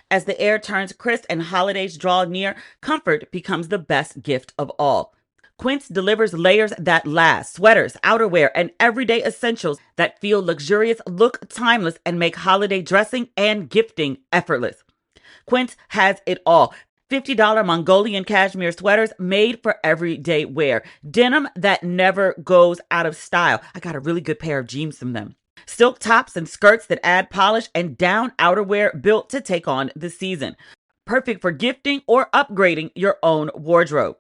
As the air turns crisp and holidays draw near, comfort becomes the best gift of all. Quince delivers layers that last, sweaters, outerwear, and everyday essentials that feel luxurious, look timeless, and make holiday dressing and gifting effortless. Quince has it all. $50 Mongolian cashmere sweaters made for everyday wear. Denim that never goes out of style. I got a really good pair of jeans from them. Silk tops and skirts that add polish, and down outerwear built to take on the season. Perfect for gifting or upgrading your own wardrobe.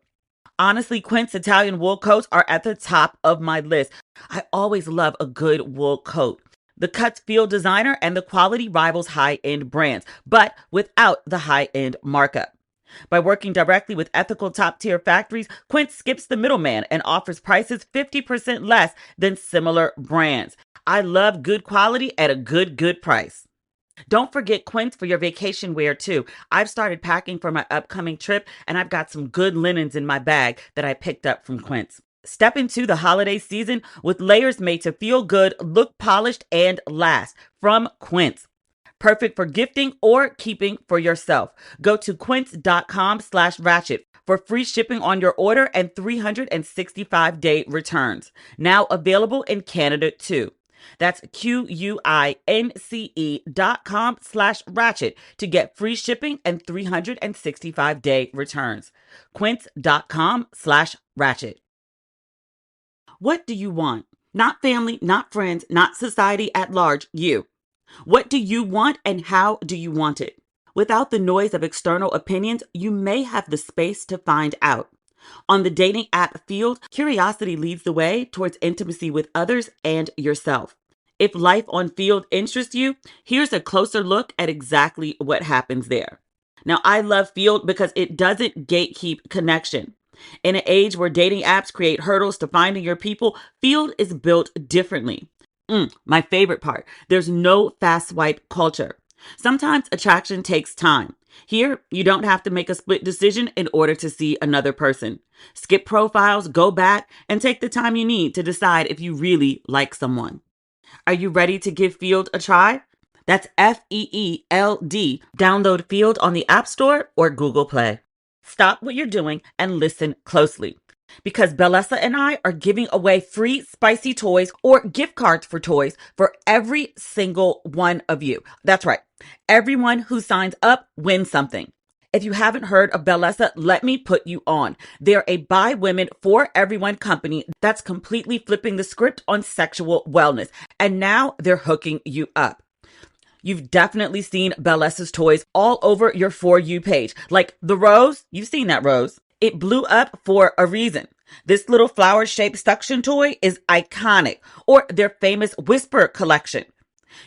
Honestly, Quince Italian wool coats are at the top of my list. I always love a good wool coat. The cuts feel designer and the quality rivals high-end brands, but without the high-end markup. By working directly with ethical top-tier factories, Quince skips the middleman and offers prices 50% less than similar brands. I love good quality at a good price. Don't forget Quince for your vacation wear too. I've started packing for my upcoming trip, and I've got some good linens in my bag that I picked up from Quince. Step into the holiday season with layers made to feel good, look polished, and last from Quince. Perfect for gifting or keeping for yourself. Go to quince.com/ratchet for free shipping on your order and 365-day returns. Now available in Canada too. That's QUINCE.com/ratchet to get free shipping and 365-day returns. Quince.com/ratchet. What do you want? Not family, not friends, not society at large, you. What do you want and how do you want it? Without the noise of external opinions, you may have the space to find out. On the dating app field, curiosity leads the way towards intimacy with others and yourself. If life on field interests you, here's a closer look at exactly what happens there. Now, I love field because it doesn't gatekeep connection. In an age where dating apps create hurdles to finding your people, field is built differently. My favorite part, there's no fast swipe culture. Sometimes attraction takes time. Here, you don't have to make a split decision in order to see another person. Skip profiles, go back, and take the time you need to decide if you really like someone. Are you ready to give Field a try? That's FEELD. Download Field on the App Store or Google Play. Stop what you're doing and listen closely. Because Bellessa and I are giving away free spicy toys or gift cards for toys for every single one of you. That's right. Everyone who signs up wins something. If you haven't heard of Bellessa, let me put you on. They're a by women for everyone company that's completely flipping the script on sexual wellness. And now they're hooking you up. You've definitely seen Bellessa's toys all over your For You page. Like the rose, you've seen that rose. It blew up for a reason. This little flower-shaped suction toy is iconic, or their famous Whisper collection.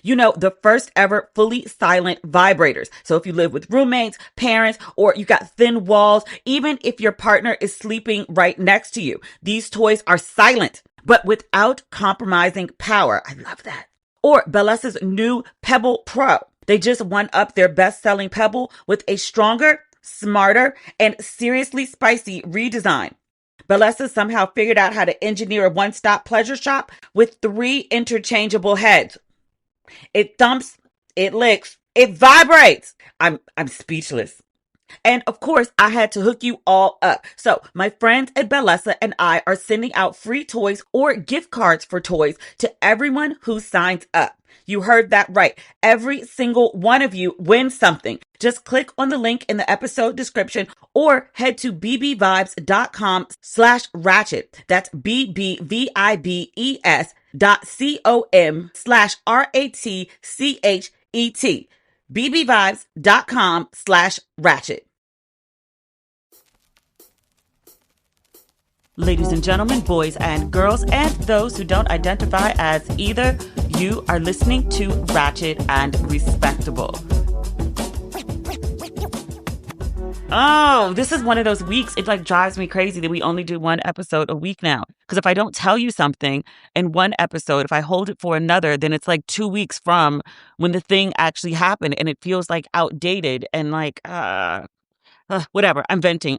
You know, the first ever fully silent vibrators. So if you live with roommates, parents, or you got thin walls, even if your partner is sleeping right next to you, these toys are silent, but without compromising power. I love that. Or Bellessa's new Pebble Pro. They just won up their best-selling Pebble with a stronger, smarter, and seriously spicy redesign. Bellessa somehow figured out how to engineer a one-stop pleasure shop with 3 interchangeable heads. It thumps, it licks, it vibrates. I'm speechless. And of course, I had to hook you all up. So my friends at Bellessa and I are sending out free toys or gift cards for toys to everyone who signs up. You heard that right. Every single one of you wins something. Just click on the link in the episode description or head to bbvibes.com/ratchet. That's bbvibes.com/ratchet. bbvibes.com/ratchet. Ladies and gentlemen, boys and girls, and those who don't identify as either, you are listening to Ratchet and Respectable. Oh, this is one of those weeks. It drives me crazy that we only do one episode a week now. Because if I don't tell you something in one episode, if I hold it for another, then it's 2 weeks from when the thing actually happened, and it feels outdated and whatever. I'm venting.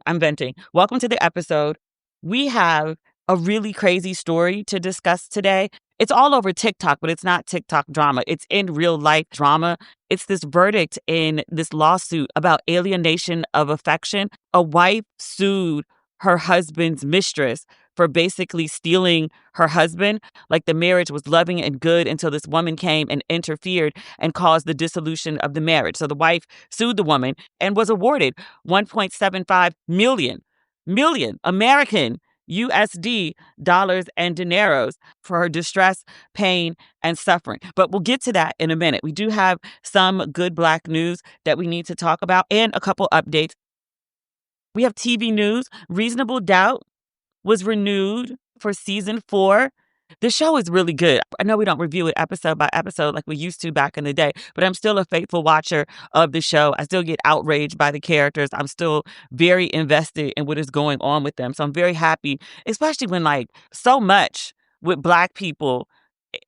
Welcome to the episode. We have a really crazy story to discuss today. It's all over TikTok, but it's not TikTok drama. It's in real life drama. It's this verdict in this lawsuit about alienation of affection. A wife sued her husband's mistress for basically stealing her husband. Like the marriage was loving and good until this woman came and interfered and caused the dissolution of the marriage. So the wife sued the woman and was awarded 1.75 million American USD dollars and dineros for her distress, pain, and suffering. But we'll get to that in a minute. We do have some good Black news that we need to talk about and a couple updates. We have TV news. Reasonable Doubt was renewed for season 4. The show is really good. I know we don't review it episode by episode like we used to back in the day, but I'm still a faithful watcher of the show. I still get outraged by the characters. I'm still very invested in what is going on with them. So I'm very happy, especially when like so much with Black people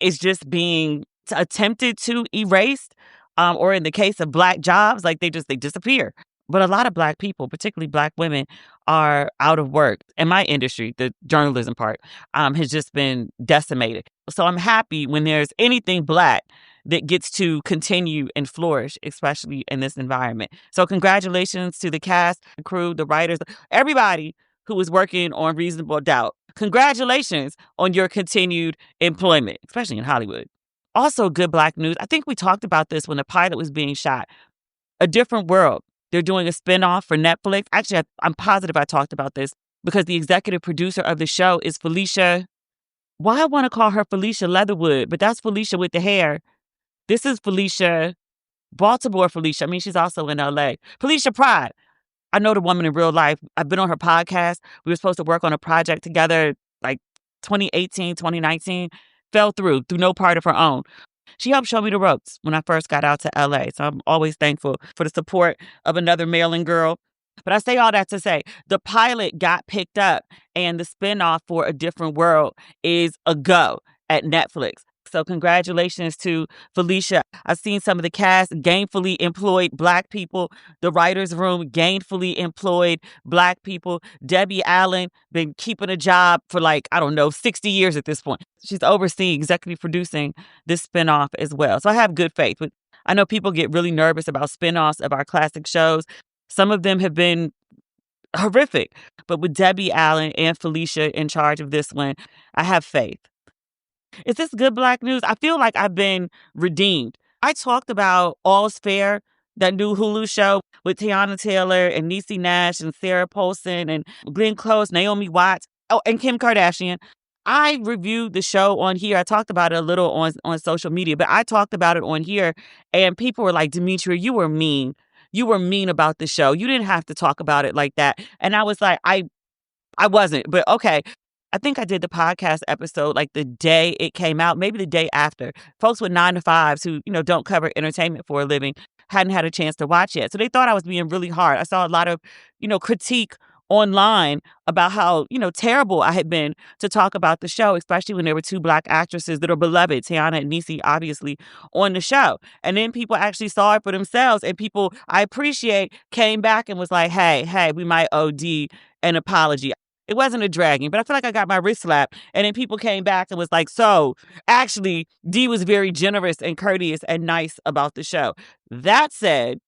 is just being attempted to erase, or in the case of Black jobs, like they disappear. But a lot of Black people, particularly Black women, are out of work. And my industry, the journalism part, has just been decimated. So I'm happy when there's anything Black that gets to continue and flourish, especially in this environment. So congratulations to the cast, the crew, the writers, everybody who was working on Reasonable Doubt. Congratulations on your continued employment, especially in Hollywood. Also, good Black news. I think we talked about this when the pilot was being shot. A Different World. They're doing a spinoff for Netflix. Actually, I'm positive I talked about this because the executive producer of the show is Felicia. Why I want to call her Felicia Leatherwood, but that's Felicia with the hair. This is Felicia, Baltimore Felicia. I mean, she's also in LA. Felicia Pride. I know the woman in real life. I've been on her podcast. We were supposed to work on a project together like 2018, 2019. Fell through no part of her own. She helped show me the ropes when I first got out to LA. So I'm always thankful for the support of another Maryland girl. But I say all that to say the pilot got picked up and the spinoff for A Different World is a go at Netflix. So congratulations to Felicia. I've seen some of the cast, gainfully employed Black people. The writer's room, gainfully employed Black people. Debbie Allen, been keeping a job for 60 years at this point. She's overseeing, executive producing this spinoff as well. So I have good faith. But I know people get really nervous about spinoffs of our classic shows. Some of them have been horrific. But with Debbie Allen and Felicia in charge of this one, I have faith. Is this good Black news? I feel like I've been redeemed. I talked about All's Fair, that new Hulu show with Tiana Taylor and Niecy Nash and Sarah Paulson and Glenn Close, Naomi Watts, and Kim Kardashian. I reviewed the show on here. I talked about it a little on social media, but I talked about it on here and people were like, Demetria, you were mean. You were mean about the show. You didn't have to talk about it like that. And I was like, I wasn't, but okay. I think I did the podcast episode like the day it came out, maybe the day after. Folks with 9-to-5s who, don't cover entertainment for a living hadn't had a chance to watch yet. So they thought I was being really hard. I saw a lot of, critique online about how, terrible I had been to talk about the show, especially when there were 2 Black actresses that are beloved, Tiana and Niecy, obviously, on the show. And then people actually saw it for themselves and people I appreciate came back and was like, hey, we might owe D an apology. It wasn't a dragging, but I feel like I got my wrist slapped. And then people came back and was like, so actually, Dee was very generous and courteous and nice about the show. That said,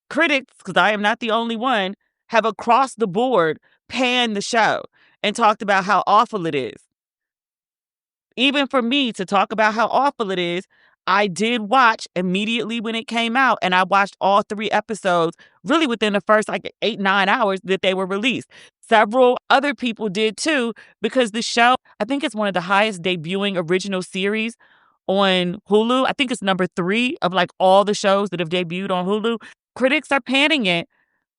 critics, because I am not the only one, have across the board panned the show and talked about how awful it is. Even for me to talk about how awful it is, I did watch immediately when it came out, and I watched all 3 episodes really within the first 8-9 hours that they were released. Several other people did too, because the show, I think it's one of the highest debuting original series on Hulu. I think it's number 3 of all the shows that have debuted on Hulu. Critics are panning it,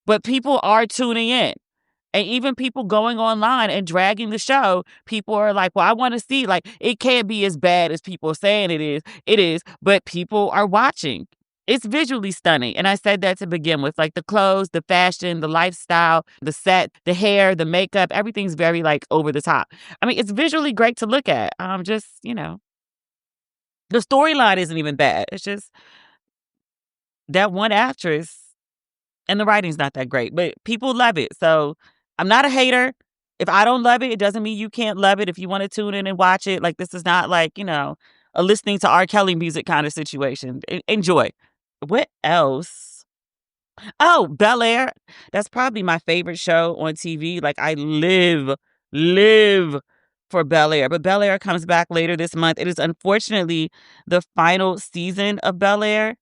but people are tuning in. And even people going online and dragging the show, people are like, well, I want to see, it can't be as bad as people are saying it is. It is, but people are watching. It's visually stunning. And I said that to begin with, the clothes, the fashion, the lifestyle, the set, the hair, the makeup, everything's very over the top. I mean, it's visually great to look at. The storyline isn't even bad. It's just that one actress and the writing's not that great, but people love it. So I'm not a hater. If I don't love it, it doesn't mean you can't love it. If you want to tune in and watch it, like this is not like, a listening to R. Kelly music kind of situation. Enjoy. What else? Oh, Bel-Air. That's probably my favorite show on TV. Like I live for Bel-Air. But Bel-Air comes back later this month. It is unfortunately the final season of Bel-Air,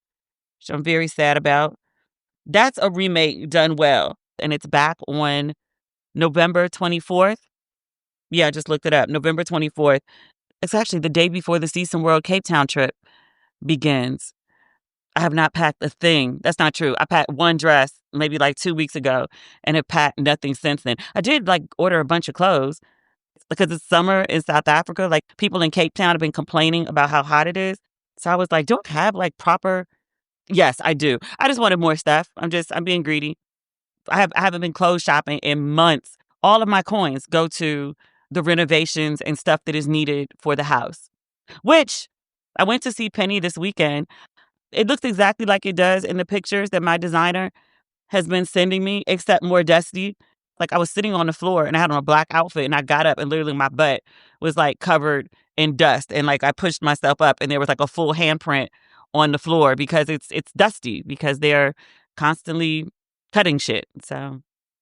which I'm very sad about. That's a remake done well. And it's back on November 24th. Yeah, I just looked it up. November 24th. It's actually the day before the Season World Cape Town trip begins. I have not packed a thing. That's not true. I packed one dress maybe like 2 weeks ago and have packed nothing since then. I did like order a bunch of clothes because it's summer in South Africa. Like people in Cape Town have been complaining about how hot it is. So I was like, don't have like proper. Yes, I do. I just wanted more stuff. I'm being greedy. I haven't been clothes shopping in months. All of my coins go to the renovations and stuff that is needed for the house, which I went to see Penny this weekend. It looks exactly like it does in the pictures that my designer has been sending me, except more dusty. Like I was sitting on the floor and I had on a black outfit and I got up and literally my butt was like covered in dust. And like I pushed myself up and there was like a full handprint on the floor because it's dusty because they're constantly cutting shit. So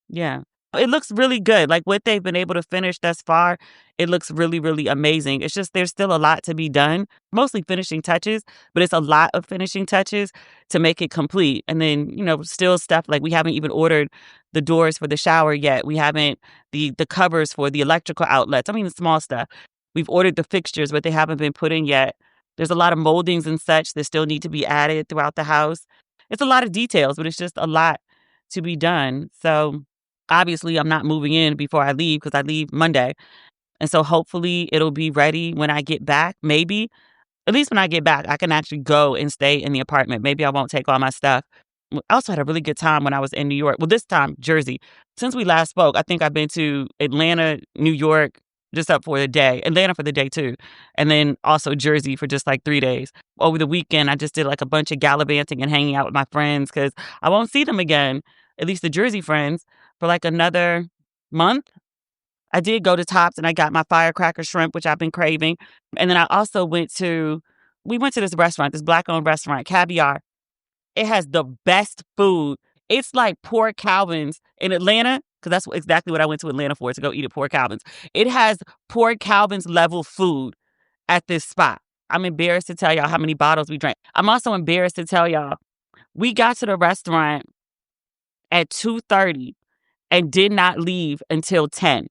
yeah. It looks really good. Like what they've been able to finish thus far, it looks really, really amazing. It's just there's still a lot to be done, mostly finishing touches, but it's a lot of finishing touches to make it complete. And then, still stuff like we haven't even ordered the doors for the shower yet. We haven't the covers for the electrical outlets. I mean, the small stuff. We've ordered the fixtures, but they haven't been put in yet. There's a lot of moldings and such that still need to be added throughout the house. It's a lot of details, but it's just a lot to be done. So obviously, I'm not moving in before I leave because I leave Monday. And so hopefully it'll be ready when I get back. Maybe, at least when I get back, I can actually go and stay in the apartment. Maybe I won't take all my stuff. I also had a really good time when I was in New York. Well, this time, Jersey. Since we last spoke, I think I've been to Atlanta, New York, just up for the day. Atlanta for the day, too. And then also Jersey for just like 3 days. Over the weekend, I just did like a bunch of gallivanting and hanging out with my friends because I won't see them again, at least the Jersey friends, for like another month. I did go to Tops and I got my firecracker shrimp, which I've been craving. And then I also we went to this restaurant, this Black-owned restaurant, Caviar. It has the best food. It's like Poor Calvin's in Atlanta, because that's exactly what I went to Atlanta for, to go eat at Poor Calvin's. It has Poor Calvin's level food at this spot. I'm embarrassed to tell y'all how many bottles we drank. I'm also embarrassed to tell y'all, we got to the restaurant at 2:30 and did not leave until 10.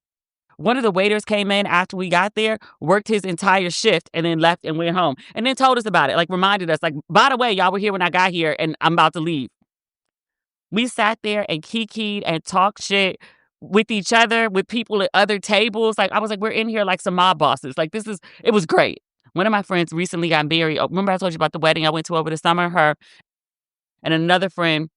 One of the waiters came in after we got there, worked his entire shift, and then left and went home. And then told us about it, like reminded us, like, by the way, y'all were here when I got here and I'm about to leave. We sat there and kikied and talked shit with each other, with people at other tables. Like, I was like, we're in here like some mob bosses. Like, it was great. One of my friends recently got married. Remember I told you about the wedding I went to over the summer? Her and another friend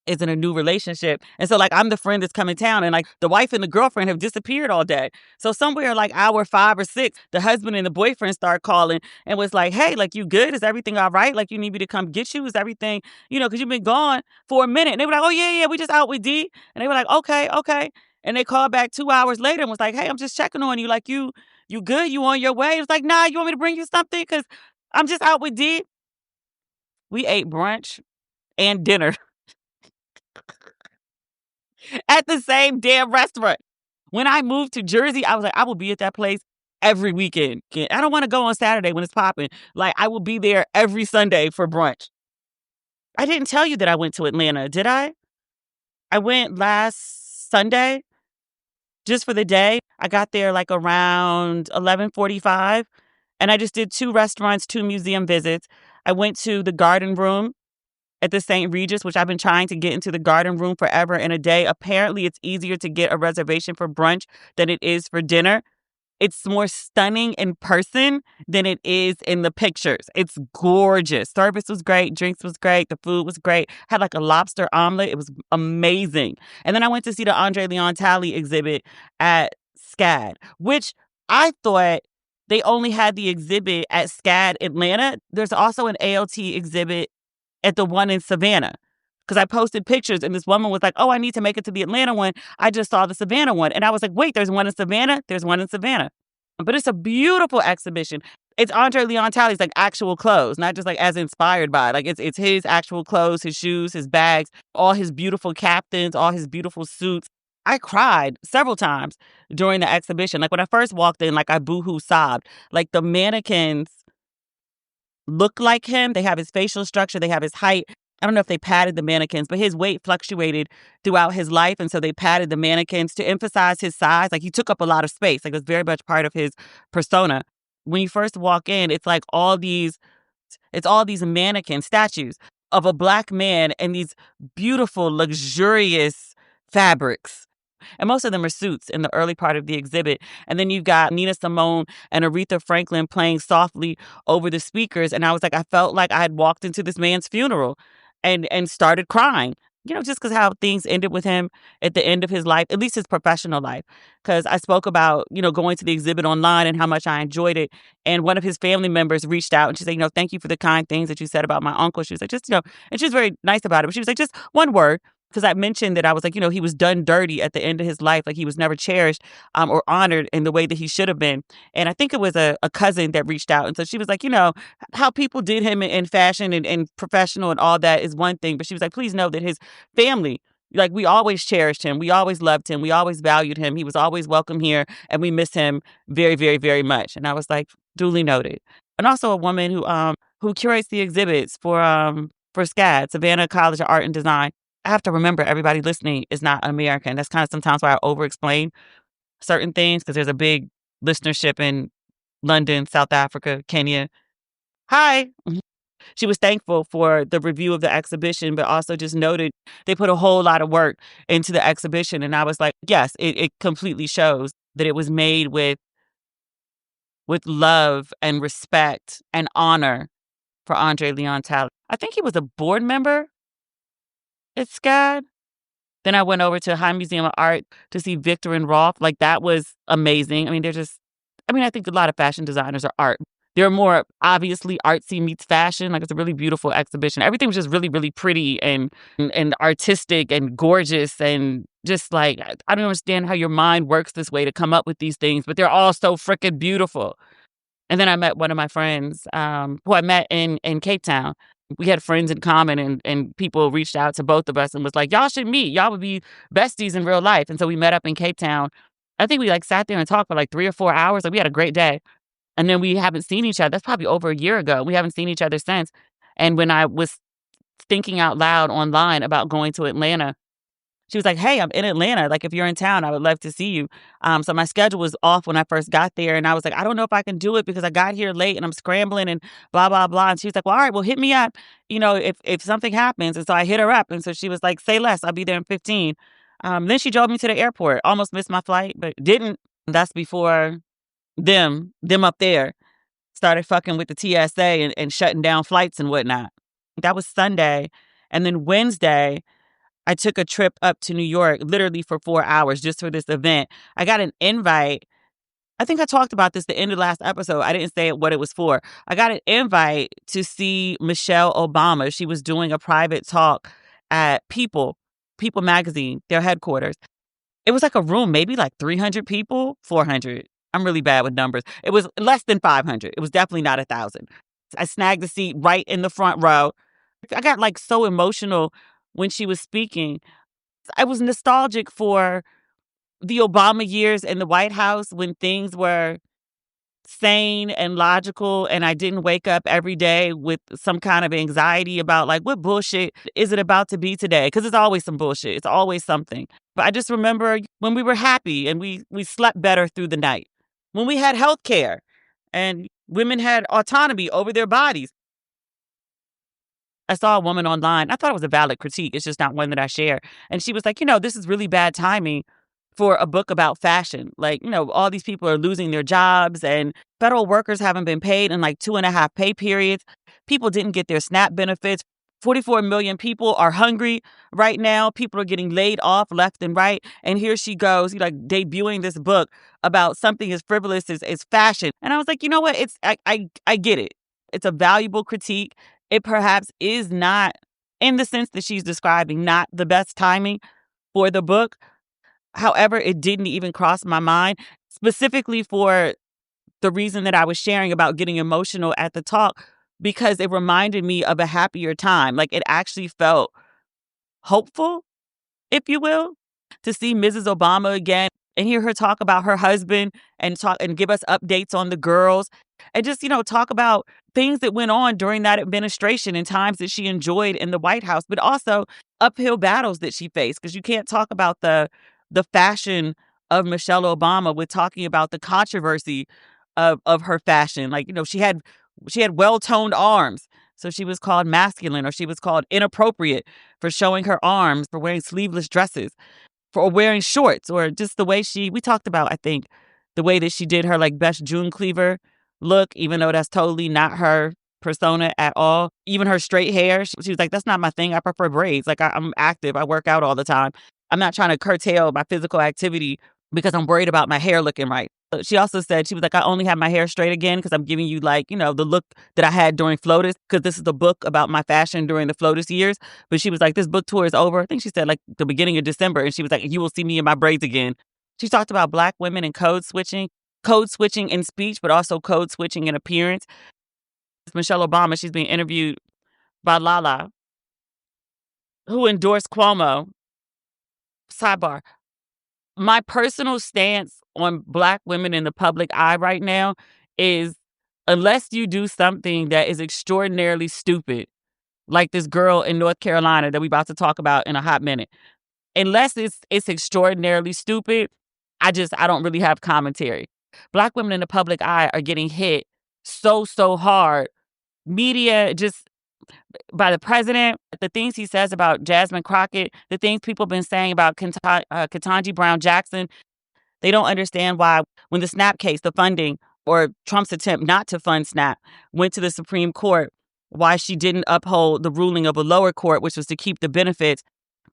is in a new relationship. And so like I'm the friend that's come in town and like the wife and the girlfriend have disappeared all day. So somewhere like hour 5 or 6, the husband and the boyfriend start calling and was like, hey, like you good? Is everything all right? Like you need me to come get you? Is everything, because you've been gone for a minute. And they were like, oh yeah, we just out with D. And they were like, okay. And they called back 2 hours later and was like, hey, I'm just checking on you. Like you good? You on your way? It was like, nah, you want me to bring you something? Because I'm just out with D. We ate brunch and dinner at the same damn restaurant. When I moved to Jersey, I was like, I will be at that place every weekend. I don't want to go on Saturday when it's popping. Like, I will be there every Sunday for brunch. I didn't tell you that I went to Atlanta, did I? I went last Sunday just for the day. I got there like around 11:45, and I just did 2 restaurants, 2 museum visits. I went to the Garden Room at the St. Regis, which I've been trying to get into the Garden Room forever and a day. Apparently, it's easier to get a reservation for brunch than it is for dinner. It's more stunning in person than it is in the pictures. It's gorgeous. Service was great. Drinks was great. The food was great. Had like a lobster omelet. It was amazing. And then I went to see the Andre Leon Talley exhibit at SCAD, which I thought they only had the exhibit at SCAD Atlanta. There's also an ALT exhibit at the one in Savannah, because I posted pictures and this woman was like, oh, I need to make it to the Atlanta one. I just saw the Savannah one. And I was like, wait, there's one in Savannah? There's one in Savannah. But it's a beautiful exhibition. It's Andre Leon Talley's like actual clothes, not just like as inspired by. Like it's his actual clothes, his shoes, his bags, all his beautiful captains, all his beautiful suits. I cried several times during the exhibition. Like when I first walked in, like I boohoo sobbed. Like the mannequins look like him. They have his facial structure. They have his height. I don't know if they padded the mannequins, but his weight fluctuated throughout his life. And so they padded the mannequins to emphasize his size. Like he took up a lot of space. Like it was very much part of his persona. When you first walk in, it's like it's all these mannequin statues of a Black man in these beautiful, luxurious fabrics. And most of them are suits in the early part of the exhibit. And then you've got Nina Simone and Aretha Franklin playing softly over the speakers. And I was like, I felt like I had walked into this man's funeral and started crying. Just because how things ended with him at the end of his life, at least his professional life. Because I spoke about, going to the exhibit online and how much I enjoyed it. And one of his family members reached out and she said, thank you for the kind things that you said about my uncle. She was like, and she was very nice about it. But she was like, just one word. Because I mentioned that I was like, he was done dirty at the end of his life. Like he was never cherished or honored in the way that he should have been. And I think it was a cousin that reached out. And so she was like, how people did him in fashion and professional and all that is one thing. But she was like, please know that his family, like we always cherished him. We always loved him. We always valued him. He was always welcome here. And we miss him very, very, very much. And I was like, duly noted. And also a woman who curates the exhibits for SCAD, Savannah College of Art and Design. I have to remember everybody listening is not American. That's kind of sometimes why I over-explain certain things because there's a big listenership in London, South Africa, Kenya. Hi. She was thankful for the review of the exhibition, but also just noted they put a whole lot of work into the exhibition. And I was like, yes, it completely shows that it was made with love and respect and honor for Andre Leon Talley. I think he was a board member at SCAD. Then I went over to High Museum of Art to see Victor and Rolf. Like, that was amazing. I mean, I think a lot of fashion designers are art. They're more obviously artsy meets fashion. Like, it's a really beautiful exhibition. Everything was just really, really pretty and artistic and gorgeous. And just like, I don't understand how your mind works this way to come up with these things, but they're all so freaking beautiful. And then I met one of my friends who I met in Cape Town. We had friends in common and people reached out to both of us and was like, y'all should meet. Y'all would be besties in real life. And so we met up in Cape Town. I think we like sat there and talked for like 3 or 4 hours. Like we had a great day. And then we haven't seen each other. That's probably over a year ago. We haven't seen each other since. And when I was thinking out loud online about going to Atlanta, she was like, hey, I'm in Atlanta. Like, if you're in town, I would love to see you. So my schedule was off when I first got there. And I was like, I don't know if I can do it because I got here late and I'm scrambling and blah, blah, blah. And she was like, well, all right, well, hit me up, if something happens. And so I hit her up. And so she was like, say less. I'll be there in 15. Then she drove me to the airport. Almost missed my flight, but didn't. That's before them up there started fucking with the TSA and shutting down flights and whatnot. That was Sunday. And then Wednesday, I took a trip up to New York literally for 4 hours just for this event. I got an invite. I think I talked about this the end of the last episode. I didn't say what it was for. I got an invite to see Michelle Obama. She was doing a private talk at People magazine, their headquarters. It was like a room, maybe like 300 people, 400. I'm really bad with numbers. It was less than 500. It was definitely not 1,000. I snagged a seat right in the front row. I got like so emotional when she was speaking. I was nostalgic for the Obama years in the White House when things were sane and logical and I didn't wake up every day with some kind of anxiety about like, what bullshit is it about to be today? Because it's always some bullshit. It's always something. But I just remember when we were happy and we slept better through the night, when we had health care and women had autonomy over their bodies. I saw a woman online. I thought it was a valid critique. It's just not one that I share. And she was like, this is really bad timing for a book about fashion. Like, all these people are losing their jobs and federal workers haven't been paid in like 2.5 pay periods. People didn't get their SNAP benefits. 44 million people are hungry right now. People are getting laid off left and right. And here she goes, like debuting this book about something as frivolous as fashion. And I was like, you know what? I get it. It's a valuable critique. It perhaps is not in the sense that she's describing, not the best timing for the book. However, it didn't even cross my mind, specifically for the reason that I was sharing about getting emotional at the talk, because it reminded me of a happier time. Like, it actually felt hopeful, if you will, to see Mrs. Obama again and hear her talk about her husband and talk and give us updates on the girls and just, talk about things that went on during that administration and times that she enjoyed in the White House, but also uphill battles that she faced. Because you can't talk about the fashion of Michelle Obama with talking about the controversy of her fashion. Like, she had well-toned arms. So she was called masculine, or she was called inappropriate for showing her arms, for wearing sleeveless dresses, for wearing shorts, or just the way we talked about, I think, the way that she did her like best June Cleaver look, even though that's totally not her persona at all. Even her straight hair, she was like, that's not my thing. I prefer braids. Like, I'm active. I work out all the time. I'm not trying to curtail my physical activity because I'm worried about my hair looking right. She also said, she was like, I only have my hair straight again because I'm giving you like, the look that I had during FLOTUS, because this is the book about my fashion during the FLOTUS years. But she was like, this book tour is over. I think she said like the beginning of December. And she was like, you will see me in my braids again. She talked about Black women and code switching in speech, but also code switching in appearance. Michelle Obama, she's being interviewed by Lala, who endorsed Cuomo. Sidebar. My personal stance on Black women in the public eye right now is, unless you do something that is extraordinarily stupid, like this girl in North Carolina that we about to talk about in a hot minute, unless it's extraordinarily stupid, I don't really have commentary. Black women in the public eye are getting hit so hard. Media, just by the president, the things he says about Jasmine Crockett, the things people have been saying about Ketanji Brown Jackson. They don't understand why, when the SNAP case, the funding, or Trump's attempt not to fund SNAP, went to the Supreme Court, why she didn't uphold the ruling of a lower court, which was to keep the benefits,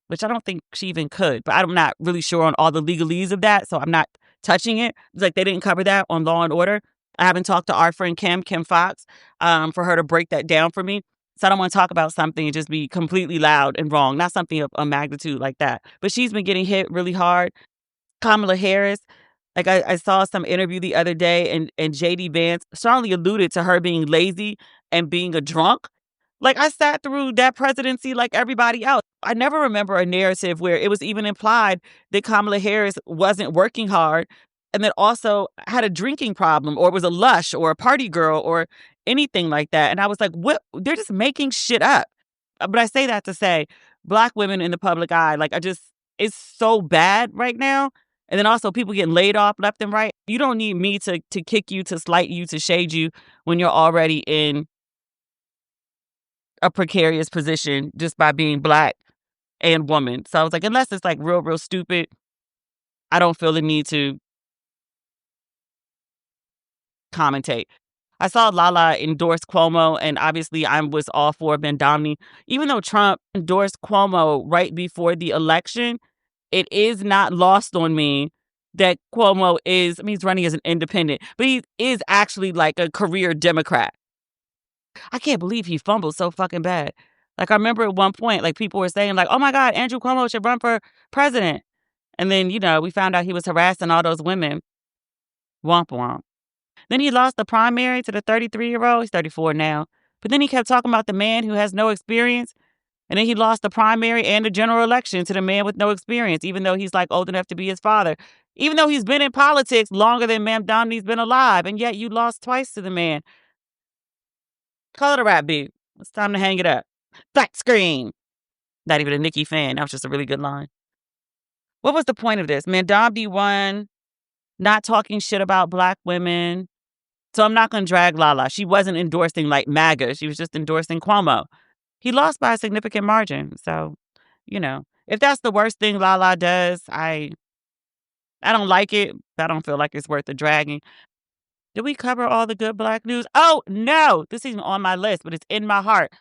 which I don't think she even could. But I'm not really sure on all the legalese of that, so I'm not touching it. It's like they didn't cover that on Law and Order. I haven't talked to our friend Kim Fox, for her to break that down for me. So I don't want to talk about something and just be completely loud and wrong. Not something of a magnitude like that. But she's been getting hit really hard. Kamala Harris, like I saw some interview the other day, and JD Vance strongly alluded to her being lazy and being a drunk. Like, I sat through that presidency like everybody else. I never remember a narrative where it was even implied that Kamala Harris wasn't working hard and that also had a drinking problem, or was a lush or a party girl or anything like that. And I was like, what? They're just making shit up. But I say that to say, Black women in the public eye, like, it's so bad right now. And then also people getting laid off left and right. You don't need me to kick you, to slight you, to shade you when you're already in a precarious position just by being Black and woman. So I was like, unless it's like real stupid, I don't feel the need to commentate. I saw Lala endorse Cuomo, and obviously I was all for Ben Domney. Even though Trump endorsed Cuomo right before the election, it is not lost on me that Cuomo he's running as an independent, but he is actually like a career Democrat. I can't believe he fumbled so fucking bad. Like, I remember at one point, like, people were saying like, oh my God, Andrew Cuomo should run for president. And then, we found out he was harassing all those women. Womp womp. Then he lost the primary to the 33-year-old. He's 34 now. But then he kept talking about the man who has no experience. And then he lost the primary and the general election to the man with no experience, even though he's like old enough to be his father. Even though he's been in politics longer than Ma'am Domney's been alive. And yet you lost twice to the man. Call it a rap, B. It's time to hang it up. Flat screen. Not even a Nicki fan. That was just a really good line. What was the point of this? Mandomdi won, not talking shit about Black women. So I'm not going to drag Lala. She wasn't endorsing like MAGA. She was just endorsing Cuomo. He lost by a significant margin. So, if that's the worst thing Lala does, I don't like it. I don't feel like it's worth the dragging. Did we cover all the good Black news? Oh, no. This isn't on my list, but it's in my heart.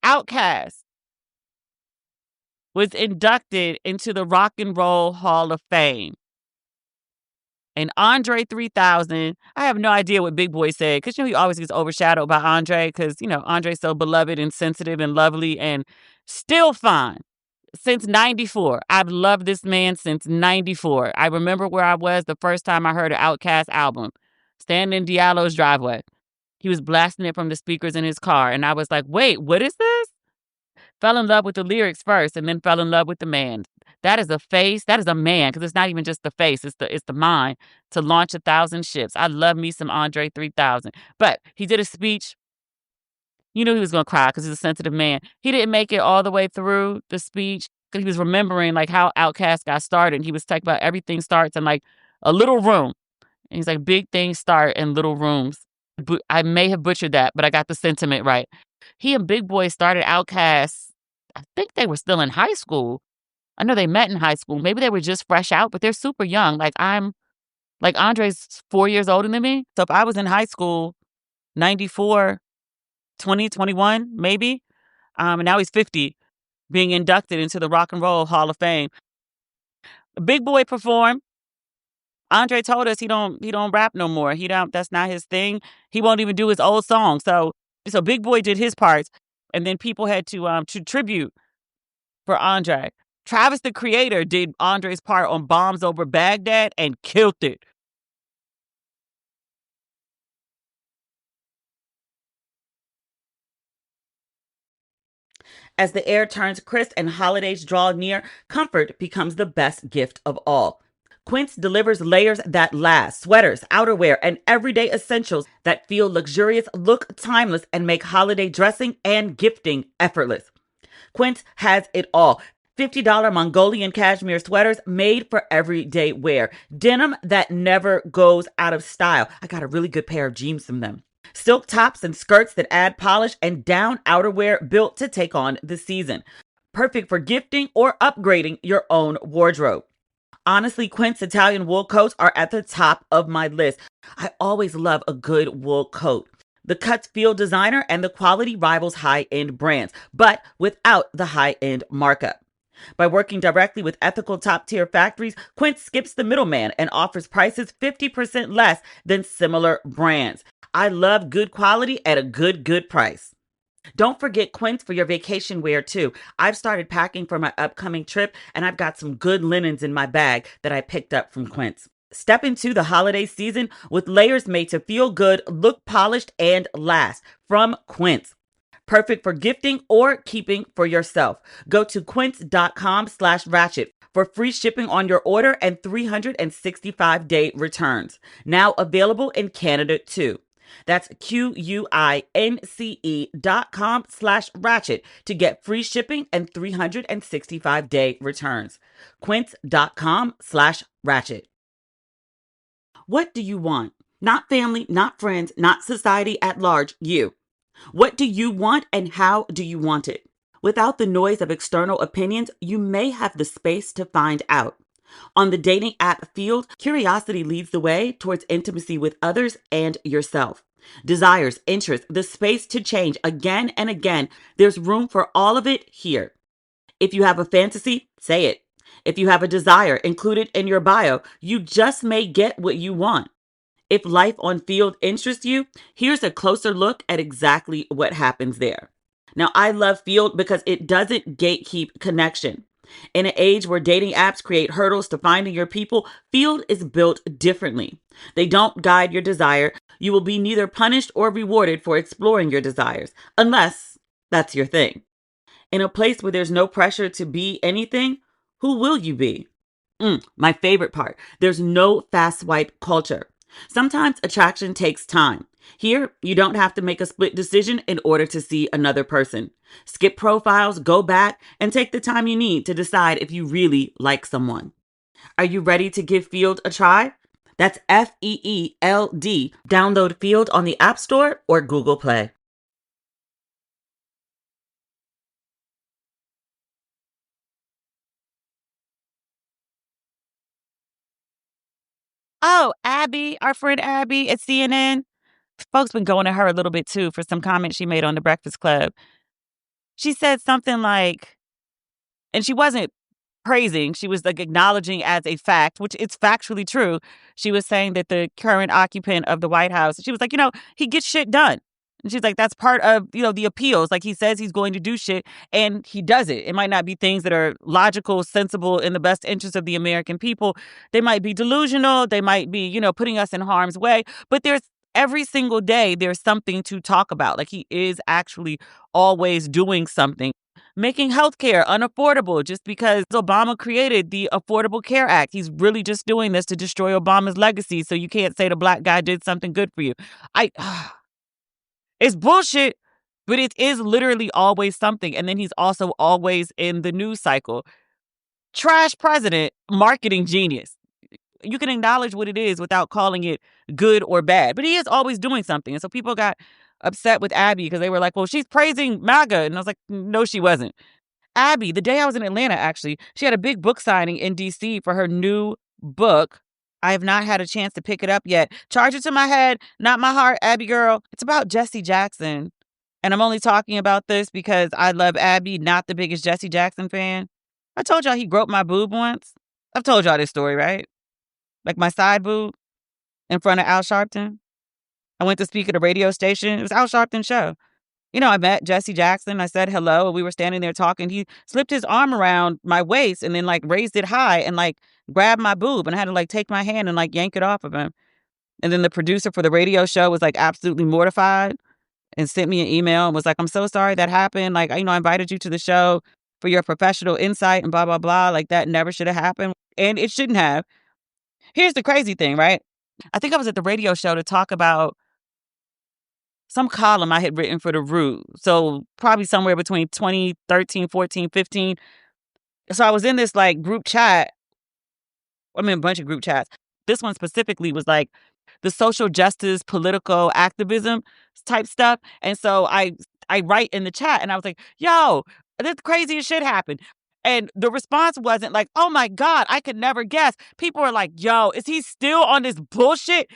Outkast was inducted into the Rock and Roll Hall of Fame. And Andre 3000, I have no idea what Big Boy said because, he always gets overshadowed by Andre because, Andre's so beloved and sensitive and lovely and still fine. Since 94. I've loved this man since 94. I remember where I was the first time I heard an Outkast album, standing in Diallo's driveway. He was blasting it from the speakers in his car. And I was like, wait, what is this? Fell in love with the lyrics first and then fell in love with the man. That is a face. That is a man because it's not even just the face. It's the mind to launch 1,000 ships. I love me some Andre 3000. But he did a speech. You knew he was going to cry because he's a sensitive man. He didn't make it all the way through the speech because he was remembering like how Outkast got started. And he was talking about everything starts in like a little room. And he's like, big things start in little rooms. I may have butchered that, but I got the sentiment right. He and Big Boy started Outkast. I think they were still in high school. I know they met in high school. Maybe they were just fresh out, but they're super young. Like Andre's 4 years older than me. So if I was in high school, 94, 2021, maybe. And now he's 50, being inducted into the Rock and Roll Hall of Fame. Big Boy performed. Andre told us he don't rap no more. That's not his thing. He won't even do his old song. So Big Boy did his parts, and then people had to tribute for Andre. Travis the Creator did Andre's part on Bombs Over Baghdad and killed it. As the air turns crisp and holidays draw near, comfort becomes the best gift of all. Quince delivers layers that last, sweaters, outerwear, and everyday essentials that feel luxurious, look timeless, and make holiday dressing and gifting effortless. Quince has it all. $50 Mongolian cashmere sweaters made for everyday wear. Denim that never goes out of style. I got a really good pair of jeans from them. Silk tops and skirts that add polish, and down outerwear built to take on the season. Perfect for gifting or upgrading your own wardrobe. Honestly, Quince Italian wool coats are at the top of my list. I always love a good wool coat. The cuts feel designer and the quality rivals high-end brands, but without the high-end markup. By working directly with ethical top-tier factories, Quince skips the middleman and offers prices 50% less than similar brands. I love good quality at a good price. Don't forget Quince for your vacation wear too. I've started packing for my upcoming trip, and I've got some good linens in my bag that I picked up from Quince. Step into the holiday season with layers made to feel good, look polished, and last from Quince. Perfect for gifting or keeping for yourself. Go to quince.com/ratchet for free shipping on your order and 365-day returns. Now available in Canada too. That's QUINCE.com/ratchet to get free shipping and 365-day returns. Quince.com/ratchet. What do you want? Not family, not friends, not society at large, you. What do you want and how do you want it? Without the noise of external opinions, you may have the space to find out. On the dating app field, curiosity leads the way towards intimacy with others and yourself. Desires, interests, the space to change again and again. There's room for all of it here. If you have a fantasy, say it. If you have a desire, include it in your bio. You just may get what you want. If life on field interests you, here's a closer look at exactly what happens there. Now, I love Field because it doesn't gatekeep connection. In an age where dating apps create hurdles to finding your people, Field is built differently. They don't guide your desire. You will be neither punished or rewarded for exploring your desires, unless that's your thing. In a place where there's no pressure to be anything, who will you be? My favorite part, there's no fast swipe culture. Sometimes attraction takes time. Here, you don't have to make a split decision in order to see another person. Skip profiles, go back, and take the time you need to decide if you really like someone. Are you ready to give Field a try? That's FEELD. Download Field on the App Store or Google Play. Oh, Abby, our friend Abby at CNN. Folks been going at her a little bit too for some comments she made on The Breakfast Club. She said something like, and she wasn't praising. She was like acknowledging as a fact, which it's factually true. She was saying that the current occupant of the White House, she was like, he gets shit done. And she's like, that's part of, the appeals. Like he says he's going to do shit and he does it. It might not be things that are logical, sensible, in the best interest of the American people. They might be delusional. They might be, putting us in harm's way. But there's every single day, there's something to talk about. Like he is actually always doing something. Making healthcare unaffordable just because Obama created the Affordable Care Act. He's really just doing this to destroy Obama's legacy. So you can't say the black guy did something good for you. It's bullshit, but it is literally always something. And then he's also always in the news cycle. Trash president, marketing genius. You can acknowledge what it is without calling it good or bad. But he is always doing something. And so people got upset with Abby because they were like, well, she's praising MAGA. And I was like, no, she wasn't. Abby, the day I was in Atlanta, actually, she had a big book signing in D.C. for her new book. I have not had a chance to pick it up yet. Charge it to my head, not my heart, Abby girl. It's about Jesse Jackson. And I'm only talking about this because I love Abby, not the biggest Jesse Jackson fan. I told y'all he groped my boob once. I've told y'all this story, right? Like my side boob in front of Al Sharpton. I went to speak at a radio station. It was Al Sharpton's show. I met Jesse Jackson. I said hello. And we were standing there talking. He slipped his arm around my waist and then like raised it high and like grabbed my boob. And I had to like take my hand and like yank it off of him. And then the producer for the radio show was like absolutely mortified and sent me an email and was like, I'm so sorry that happened. Like, I invited you to the show for your professional insight and blah, blah, blah. Like that never should have happened. And it shouldn't have. Here's the crazy thing, right? I think I was at the radio show to talk about some column I had written for The Root. So probably somewhere between 2013, 14, 15. So I was in this like group chat. I mean, a bunch of group chats. This one specifically was like the social justice, political activism type stuff. And so I write in the chat and I was like, yo, this craziest shit happened. And the response wasn't like, oh my God, I could never guess. People were like, yo, is he still on this bullshit?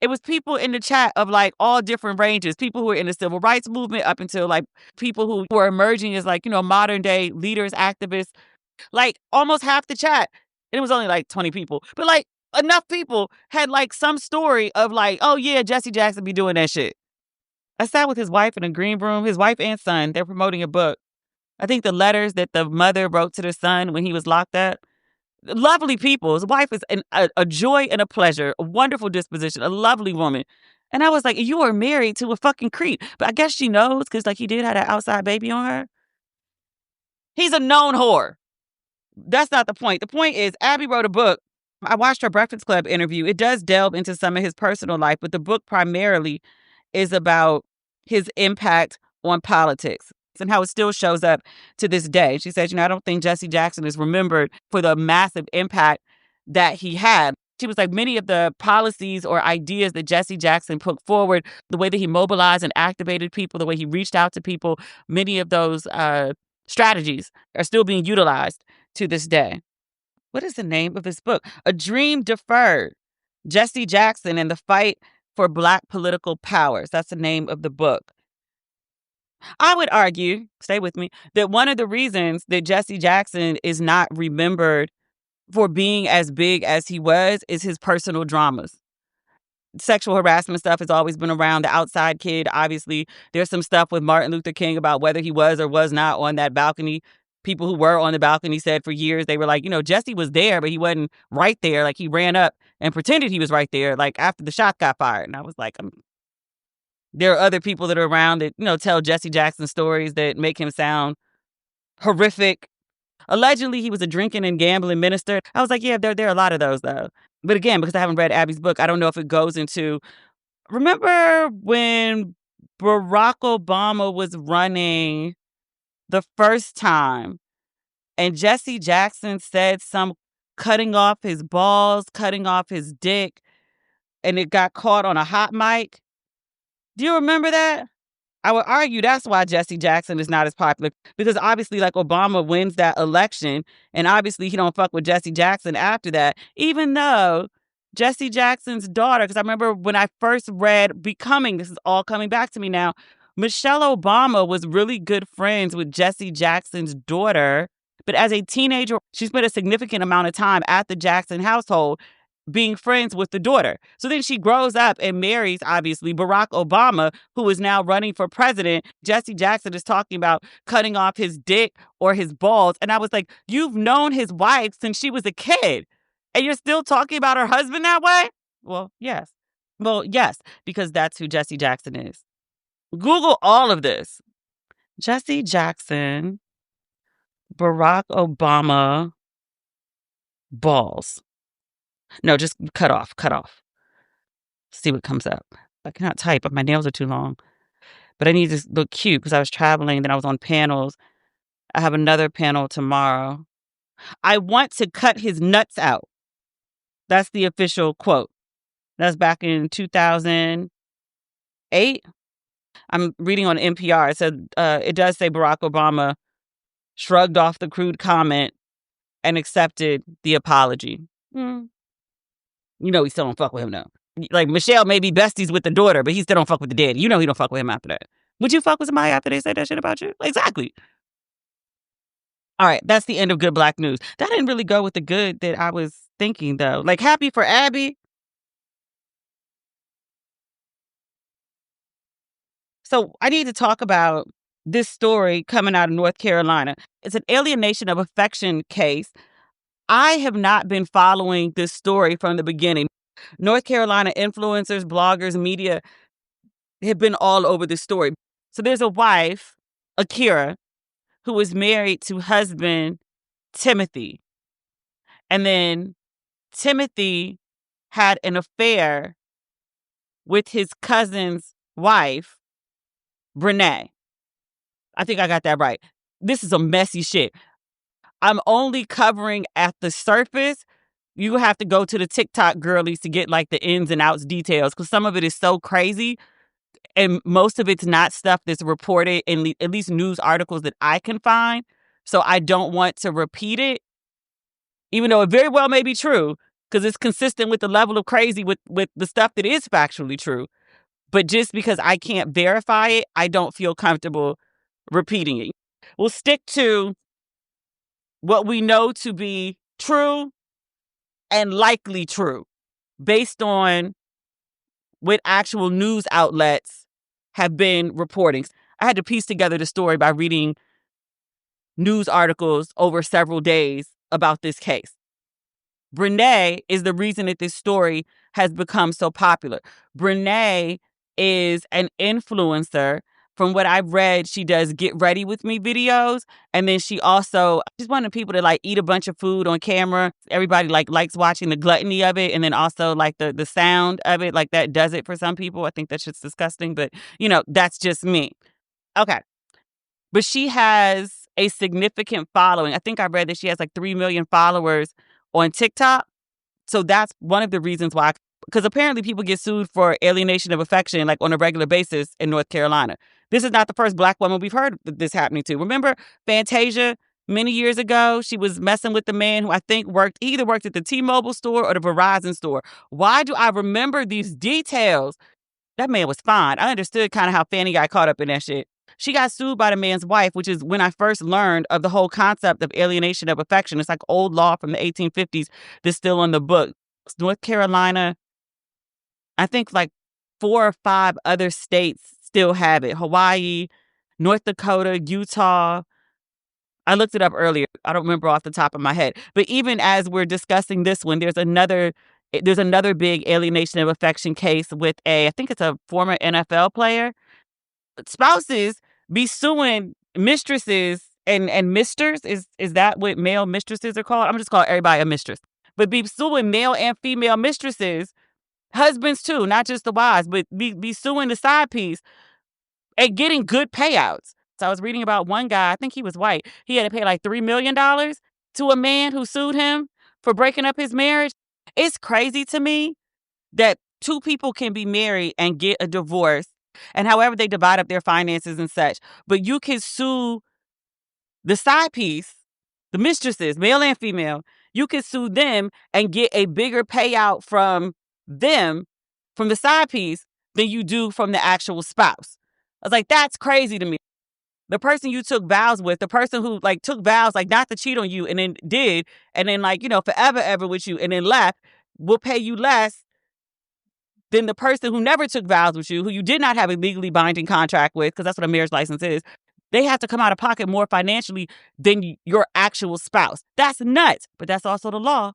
It was people in the chat of like all different ranges, people who were in the civil rights movement up until like people who were emerging as like, modern day leaders, activists, like almost half the chat. And it was only like 20 people, but like enough people had like some story of like, oh yeah, Jesse Jackson be doing that shit. I sat with his wife in a green room, his wife and son. They're promoting a book. I think the letters that the mother wrote to the son when he was locked up. Lovely people. His wife is a joy and a pleasure, a wonderful disposition, a lovely woman. And I was like, you are married to a fucking creep. But I guess she knows because like he did have that outside baby on her. He's a known whore. That's not the point. The point is Abby wrote a book. I watched her Breakfast Club interview. It does delve into some of his personal life, but the book primarily is about his impact on politics and how it still shows up to this day. She says, I don't think Jesse Jackson is remembered for the massive impact that he had. She was like, many of the policies or ideas that Jesse Jackson put forward, the way that he mobilized and activated people, the way he reached out to people, many of those strategies are still being utilized to this day. What is the name of this book? A Dream Deferred. Jesse Jackson and the Fight for Black Political Powers. That's the name of the book. I would argue, stay with me, that one of the reasons that Jesse Jackson is not remembered for being as big as he was is his personal dramas. Sexual harassment stuff has always been around. The outside kid, obviously, there's some stuff with Martin Luther King about whether he was or was not on that balcony. People who were on the balcony said for years, they were like, Jesse was there, but he wasn't right there. Like he ran up and pretended he was right there, like after the shot got fired. And I was like, there are other people that are around that, tell Jesse Jackson stories that make him sound horrific. Allegedly, he was a drinking and gambling minister. I was like, yeah, there are a lot of those, though. But again, because I haven't read Abby's book, I don't know if it goes into... Remember when Barack Obama was running the first time and Jesse Jackson said some cutting off his balls, cutting off his dick, and it got caught on a hot mic? Do you remember that? I would argue that's why Jesse Jackson is not as popular, because obviously like Obama wins that election and obviously he don't fuck with Jesse Jackson after that, even though Jesse Jackson's daughter, because I remember when I first read Becoming, this is all coming back to me now, Michelle Obama was really good friends with Jesse Jackson's daughter But as a teenager, she spent a significant amount of time at the Jackson household being friends with the daughter. So then she grows up and marries, obviously, Barack Obama, who is now running for president. Jesse Jackson is talking about cutting off his dick or his balls. And I was like, you've known his wife since she was a kid, and you're still talking about her husband that way? Well, yes. Well, yes, because that's who Jesse Jackson is. Google all of this. Jesse Jackson, Barack Obama, balls. No, just cut off. See what comes up. I cannot type, but my nails are too long. But I need to look cute because I was traveling, then I was on panels. I have another panel tomorrow. I want to cut his nuts out. That's the official quote. That's back in 2008. I'm reading on NPR. It said, it does say Barack Obama shrugged off the crude comment and accepted the apology. You know he still don't fuck with him though. Like, Michelle may be besties with the daughter, but he still don't fuck with the daddy. You know he don't fuck with him after that. Would you fuck with somebody after they say that shit about you? Exactly. All right, that's the end of good black news. That didn't really go with the good that I was thinking, though. Like, happy for Abby. So I need to talk about this story coming out of North Carolina. It's an alienation of affection case. I have not been following this story from the beginning. North Carolina influencers, bloggers, media have been all over this story. So there's a wife, Akira, who was married to husband Timothy. And then Timothy had an affair with his cousin's wife, Brene. I think I got that right. This is some messy shit. I'm only covering at the surface. You have to go to the TikTok girlies to get like the ins and outs details, because some of it is so crazy. And most of it's not stuff that's reported in at least news articles that I can find. So I don't want to repeat it, even though it very well may be true, because it's consistent with the level of crazy with the stuff that is factually true. But just because I can't verify it, I don't feel comfortable repeating it. We'll stick to what we know to be true and likely true based on what actual news outlets have been reporting. I had to piece together the story by reading news articles over several days about this case. Brene is the reason that this story has become so popular. Brene is an influencer. From what I've read, she does get ready with me videos. And then she's one of the people that like eat a bunch of food on camera. Everybody likes watching the gluttony of it. And then also like the sound of it, like that does it for some people. I think that shit's disgusting, but that's just me. Okay. But she has a significant following. I think I read that she has like 3 million followers on TikTok. So that's one of the reasons why, because apparently people get sued for alienation of affection like on a regular basis in North Carolina. This is not the first black woman we've heard this happening to. Remember Fantasia many years ago? She was messing with the man who I think either worked at the T-Mobile store or the Verizon store. Why do I remember these details? That man was fine. I understood kind of how Fanny got caught up in that shit. She got sued by the man's wife, which is when I first learned of the whole concept of alienation of affection. It's like old law from the 1850s that's still on the book. North Carolina, I think like 4 or 5 other states still have it. Hawaii, North Dakota, Utah. I looked it up earlier. I don't remember off the top of my head. But even as we're discussing this one, there's another big alienation of affection case with I think it's a former NFL player. Spouses be suing mistresses and misters. Is that what male mistresses are called? I'm just calling everybody a mistress. But be suing male and female mistresses, husbands too, not just the wives, but be suing the side piece and getting good payouts. So I was reading about one guy, I think he was white. He had to pay like $3 million to a man who sued him for breaking up his marriage. It's crazy to me that 2 people can be married and get a divorce, and however they divide up their finances and such. But you can sue the side piece, the mistresses, male and female. You can sue them and get a bigger payout from them, from the side piece, than you do from the actual spouse. I was like, that's crazy to me. The person you took vows with, the person who like took vows like not to cheat on you and then did, and then like, forever ever with you and then left, will pay you less than the person who never took vows with you, who you did not have a legally binding contract with, because that's what a marriage license is. They have to come out of pocket more financially than your actual spouse. That's nuts. But that's also the law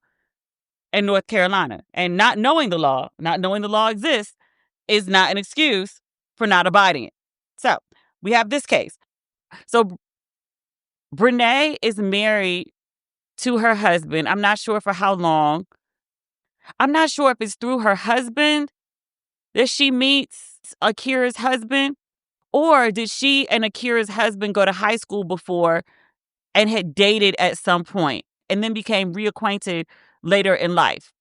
in North Carolina. And not knowing the law exists, is not an excuse for not abiding it. So we have this case. So Brene is married to her husband. I'm not sure for how long. I'm not sure if it's through her husband that she meets Akira's husband, or did she and Akira's husband go to high school before and had dated at some point and then became reacquainted later in life.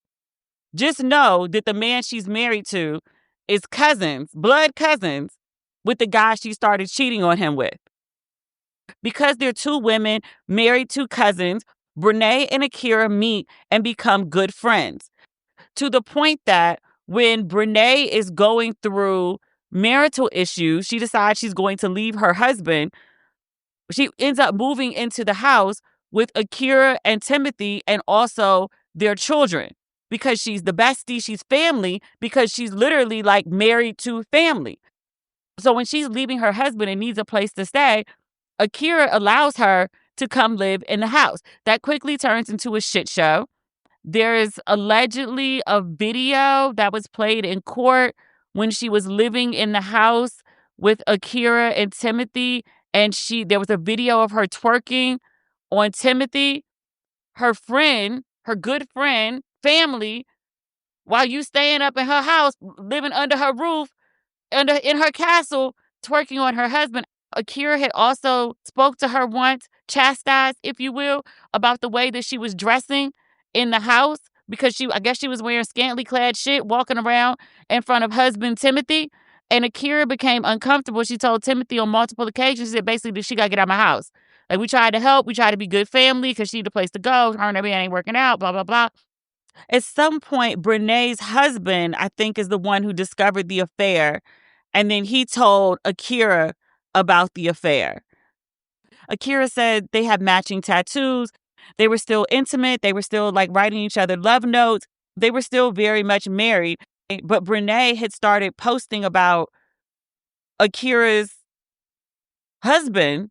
Just know that the man she's married to is blood cousins, with the guy she started cheating on him with. Because they're two women married to cousins, Brene and Akira meet and become good friends, to the point that when Brene is going through marital issues, she decides she's going to leave her husband. She ends up moving into the house with Akira and Timothy and also their children, because she's the bestie, she's family, because she's literally like married to family. So when she's leaving her husband and needs a place to stay, Akira allows her to come live in the house. That quickly turns into a shit show. There is allegedly a video that was played in court when she was living in the house with Akira and Timothy, and there was a video of her twerking on Timothy. Her friend, her good friend, family, while you staying up in her house, living under her roof, in her castle, twerking on her husband. Akira had also spoke to her once, chastised, if you will, about the way that she was dressing in the house, because I guess she was wearing scantily clad shit, walking around in front of husband Timothy. And Akira became uncomfortable. She told Timothy on multiple occasions, she said basically that she got to get out of my house. Like, we tried to help. We tried to be good family because she needed a place to go. Her and her man ain't working out, blah, blah, blah. At some point, Brene's husband, I think, is the one who discovered the affair. And then he told Akira about the affair. Akira said they had matching tattoos. They were still intimate. They were still like writing each other love notes. They were still very much married. But Brene had started posting about Akira's husband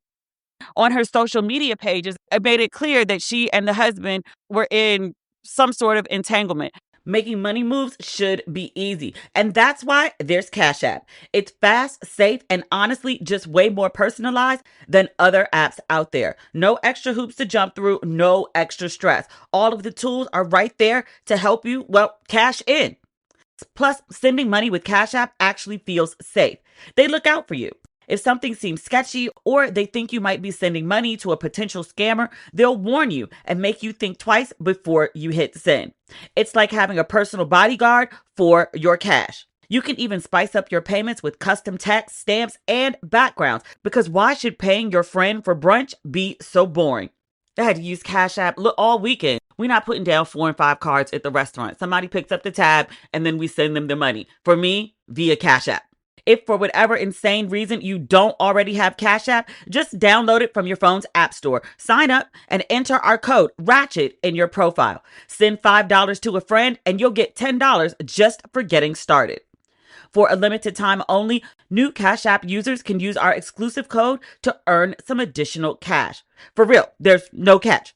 on her social media pages. It made it clear that she and the husband were in some sort of entanglement. Making money moves should be easy. And that's why there's Cash App. It's fast, safe, and honestly just way more personalized than other apps out there. No extra hoops to jump through, no extra stress. All of the tools are right there to help you, cash in. Plus, sending money with Cash App actually feels safe. They look out for you. If something seems sketchy or they think you might be sending money to a potential scammer, they'll warn you and make you think twice before you hit send. It's like having a personal bodyguard for your cash. You can even spice up your payments with custom text, stamps, and backgrounds, because why should paying your friend for brunch be so boring? I had to use Cash App all weekend. We're not putting down 4 and 5 cards at the restaurant. Somebody picks up the tab and then we send them the money. For me, via Cash App. If for whatever insane reason you don't already have Cash App, just download it from your phone's app store. Sign up and enter our code RATCHET in your profile. Send $5 to a friend and you'll get $10 just for getting started. For a limited time only, new Cash App users can use our exclusive code to earn some additional cash. For real, there's no catch.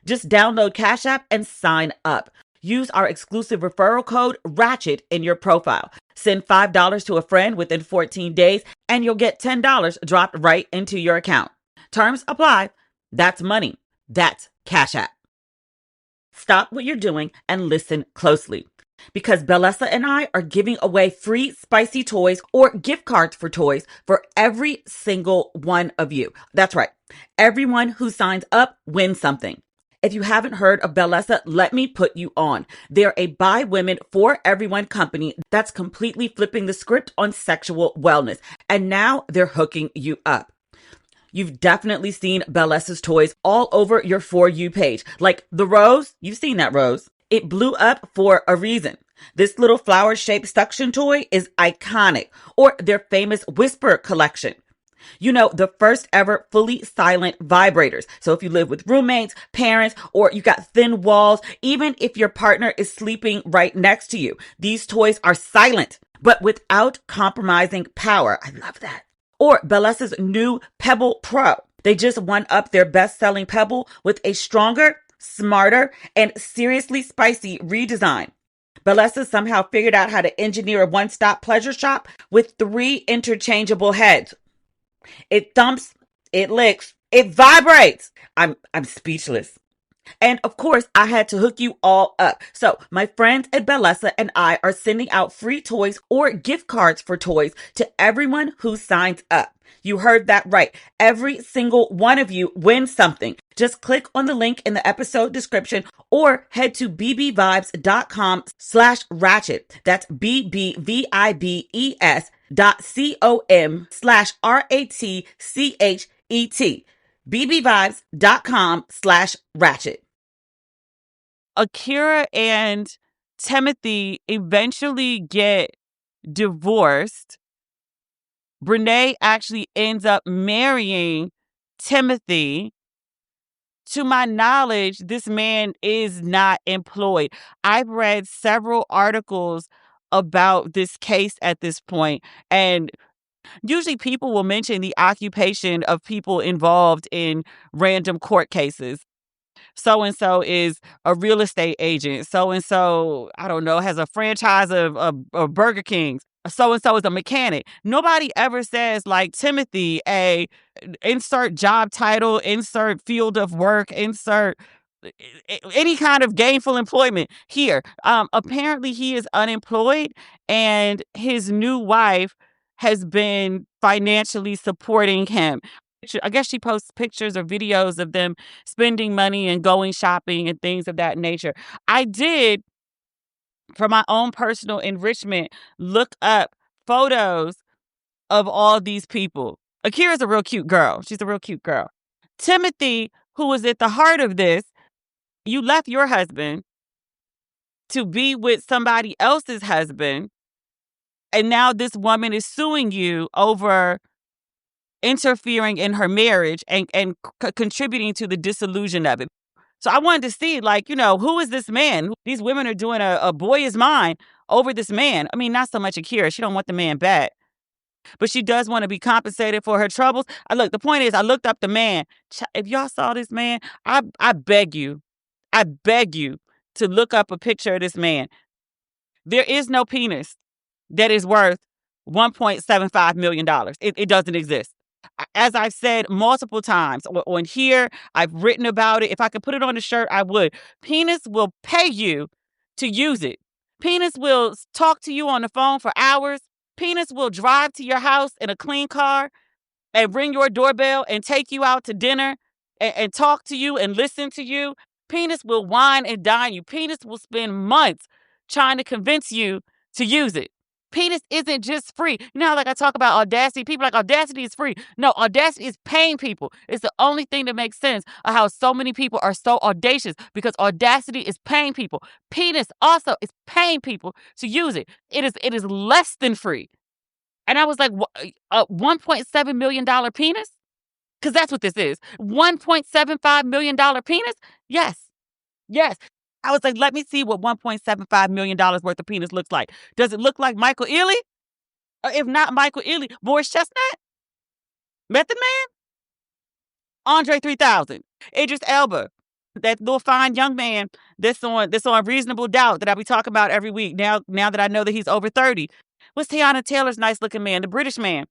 Just download Cash App and sign up. Use our exclusive referral code RATCHET in your profile. Send $5 to a friend within 14 days and you'll get $10 dropped right into your account. Terms apply. That's money. That's Cash App. Stop what you're doing and listen closely, because Bellessa and I are giving away free spicy toys or gift cards for toys for every single one of you. That's right. Everyone who signs up wins something. If you haven't heard of Bellessa, let me put you on. They're a by women for everyone company that's completely flipping the script on sexual wellness. And now they're hooking you up. You've definitely seen Bellessa's toys all over your For You page. Like the rose, you've seen that rose. It blew up for a reason. This little flower-shaped suction toy is iconic. Or their famous Whisper collection. The first ever fully silent vibrators. So if you live with roommates, parents, or you got thin walls, even if your partner is sleeping right next to you, these toys are silent, but without compromising power. I love that. Or Bel-Air's new Pebble Pro. They just won up their best-selling Pebble with a stronger, smarter, and seriously spicy redesign. Bel-Air somehow figured out how to engineer a one-stop pleasure shop with 3 interchangeable heads. It thumps, it licks, it vibrates. I'm speechless. And of course, I had to hook you all up. So my friends at Bel-Air and I are sending out free toys or gift cards for toys to everyone who signs up. You heard that right. Every single one of you wins something. Just click on the link in the episode description or head to bbvibes.com/ratchet. That's BBVIBES.com/RATCHET. bbvibes.com/ratchet. Akira and Timothy eventually get divorced. Brene actually ends up marrying Timothy. To my knowledge, this man is not employed. I've read several articles about this case at this point, and usually people will mention the occupation of people involved in random court cases. So and so is a real estate agent. So and so, I don't know, has a franchise of Burger Kings. So and so is a mechanic. Nobody ever says, like, Timothy, a insert job title, insert field of work, insert any kind of gainful employment here. Apparently he is unemployed, and his new wife has been financially supporting him. I guess she posts pictures or videos of them spending money and going shopping and things of that nature. I did, for my own personal enrichment, look up photos of all these people. Akira's a real cute girl. She's a real cute girl. Timothy, who was at the heart of this, you left your husband to be with somebody else's husband, and now this woman is suing you over interfering in her marriage and contributing to the dissolution of it. So I wanted to see, like, who is this man? These women are doing a boy is mine over this man. I mean, not so much Akira. She don't want the man back, but she does want to be compensated for her troubles. The point is, I looked up the man. If y'all saw this man, I beg you to look up a picture of this man. There is no penis that is worth $1.75 million. It doesn't exist. As I've said multiple times on here, I've written about it. If I could put it on a shirt, I would. Penis will pay you to use it. Penis will talk to you on the phone for hours. Penis will drive to your house in a clean car and ring your doorbell and take you out to dinner and talk to you and listen to you. Penis will wine and dine you. Penis will spend months trying to convince you to use it. Penis isn't just free. Like I talk about Audacity. People like Audacity is free. No, Audacity is paying people. It's the only thing that makes sense of how so many people are so audacious, because Audacity is paying people. Penis also is paying people to use it. It is less than free. And I was like, a $1.7 million penis? Because that's what this is. $1.75 million penis? Yes. I was like, let me see what $1.75 million worth of penis looks like. Does it look like Michael Ealy? Or if not Michael Ealy, Boris Chestnut? Method Man? Andre 3000? Idris Elba? That little fine young man that's on Reasonable Doubt that I be talking about every week now that I know that he's over 30. What's Tiana Taylor's nice looking man? The British man?